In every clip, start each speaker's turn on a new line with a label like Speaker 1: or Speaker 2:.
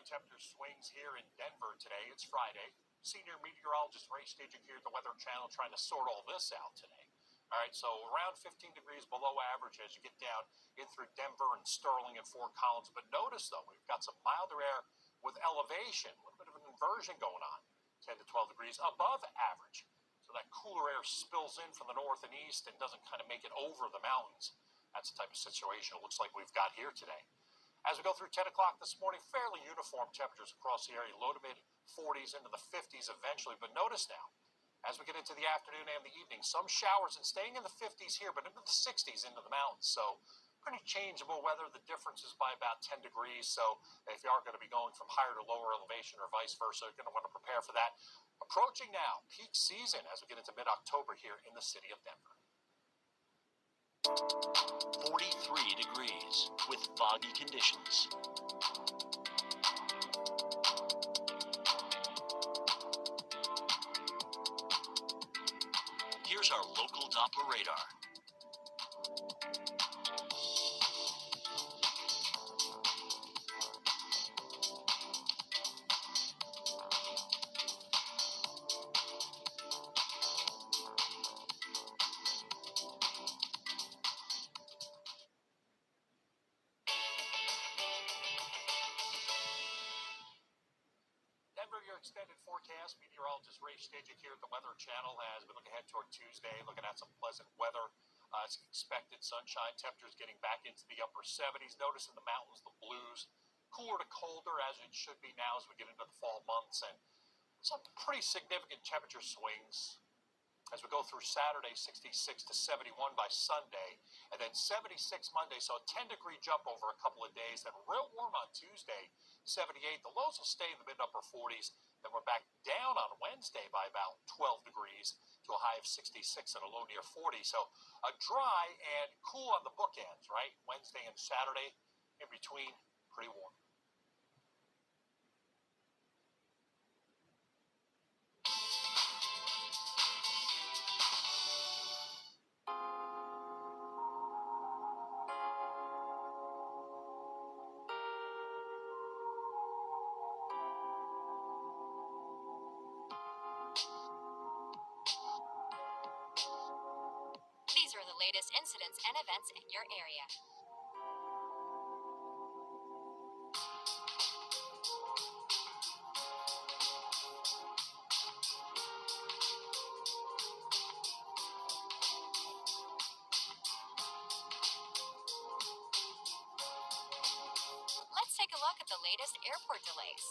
Speaker 1: sunshine temperature swings here in Denver today. It's Friday. Senior meteorologist Ray Staging here at the Weather Channel trying to sort all this out today. All right, so around 15 degrees below average as you get down in through Denver and Sterling and Fort Collins. But notice, though, we've got some milder air with elevation, a little bit of an inversion going on, 10 to 12 degrees above average. So that cooler air spills in from the north and east and doesn't kind of make it over the mountains. That's the type of situation it looks like we've got here today. As we go through 10 o'clock this morning, fairly uniform temperatures across the area, low to mid 40s into the 50s eventually. But notice now, as we get into the afternoon and the evening, some showers and staying in the 50s here, but into the 60s into the mountains. So pretty changeable weather. The difference is by about 10 degrees. So if you are going to be going from higher to lower elevation or vice versa, you're going to want to prepare for that. Approaching now peak season as we get into mid-October here in the city of Denver.
Speaker 2: 43 degrees with foggy conditions. Here's our local Doppler radar.
Speaker 1: Your extended forecast, meteorologist Ray Staging here at the Weather Channel as we look ahead toward Tuesday, looking at some pleasant weather. It's expected sunshine, temperatures getting back into the upper 70s. Notice in the mountains, the blues, cooler to colder as it should be now as we get into the fall months. And some pretty significant temperature swings as we go through Saturday, 66 to 71 by Sunday, and then 76 Monday, so a 10-degree jump over a couple of days. Then real warm on Tuesday, 78. The lows will stay in the mid-upper 40s. Then we're back down on Wednesday by about 12 degrees to a high of 66 and a low near 40. So a dry and cool on the bookends, right? Wednesday and Saturday, in between, pretty warm.
Speaker 3: These are the latest incidents and events in your area. Let's take a look at the latest airport delays.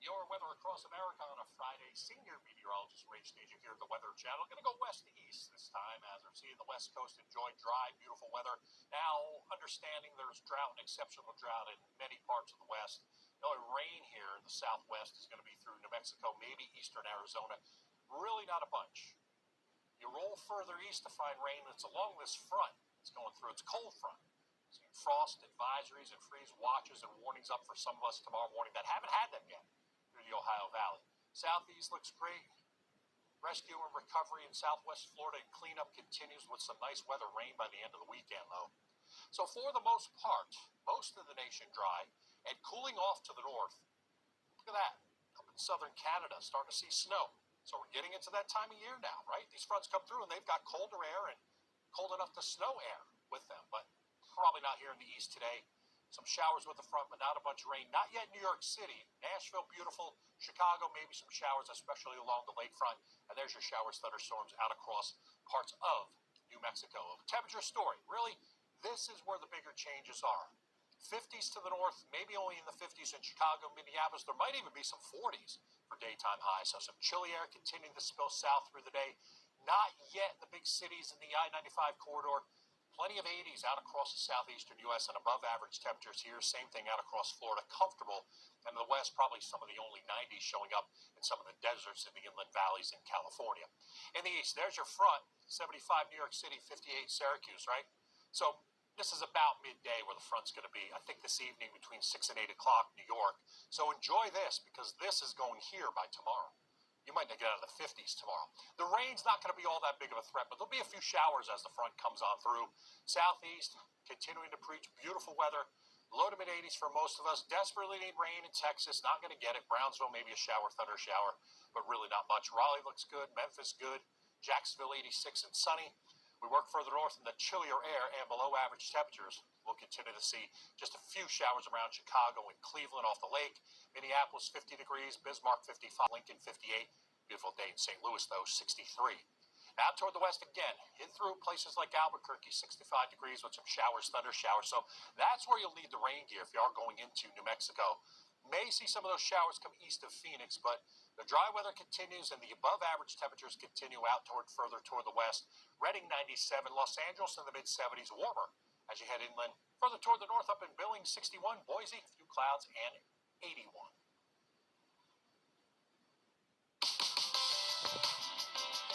Speaker 1: Your weather across America on a Friday. Senior meteorologist Ray Staging here at the Weather Channel. Going to go west to east this time as we're seeing the West Coast enjoy dry, beautiful weather. Now, understanding there's drought and exceptional drought in many parts of the West. The only rain here in the Southwest is going to be through New Mexico, maybe eastern Arizona. Really not a bunch. You roll further east to find rain that's along this front. It's going through its cold front. So frost advisories and freeze watches and warnings up for some of us tomorrow morning that haven't had them yet through the Ohio Valley. Southeast looks great. Rescue and recovery in southwest Florida and cleanup continues with some nice weather rain by the end of the weekend, though. So for the most part, most of the nation dry and cooling off to the north. Look at that. Up in southern Canada, starting to see snow. So we're getting into that time of year now, right? These fronts come through and they've got colder air and cold enough to snow air with them, but probably not here in the east today. Some showers with the front, but not a bunch of rain. Not yet New York City. Nashville, beautiful. Chicago, maybe some showers, especially along the lakefront. And there's your showers, thunderstorms out across parts of New Mexico. Temperature story. Really, this is where the bigger changes are. 50s to the north, maybe only in the 50s in Chicago, Minneapolis. There might even be some 40s for daytime highs. So some chilly air continuing to spill south through the day. Not yet in the big cities in the I-95 corridor. Plenty of 80s out across the southeastern U.S. and above average temperatures here. Same thing out across Florida, comfortable. And in the west, probably some of the only 90s showing up in some of the deserts in the inland valleys in California. In the east, there's your front, 75 New York City, 58 Syracuse, right? So this is about midday where the front's going to be. I think this evening between 6 and 8 o'clock, New York. So enjoy this because this is going here by tomorrow. You might not get out of the 50s tomorrow. The rain's not going to be all that big of a threat, but there'll be a few showers as the front comes on through. Southeast, continuing to preach beautiful weather. Low to mid 80s for most of us. Desperately need rain in Texas. Not going to get it. Brownsville, maybe a shower, thunder shower, but really not much. Raleigh looks good. Memphis, good. Jacksonville, 86 and sunny. We work further north in the chillier air and below average temperatures. We'll continue to see just a few showers around Chicago and Cleveland off the lake. Minneapolis, 50 degrees. Bismarck, 55. Lincoln, 58. Beautiful day in St. Louis, though, 63. Now toward the west again, in through places like Albuquerque, 65 degrees with some showers, thunder showers. So that's where you'll need the rain gear if you are going into New Mexico. May see some of those showers come east of Phoenix, but the dry weather continues and the above average temperatures continue out further toward the west. Redding 97, Los Angeles in the mid 70s, warmer as you head inland. Further toward the north up in Billings 61, Boise, few clouds and 81.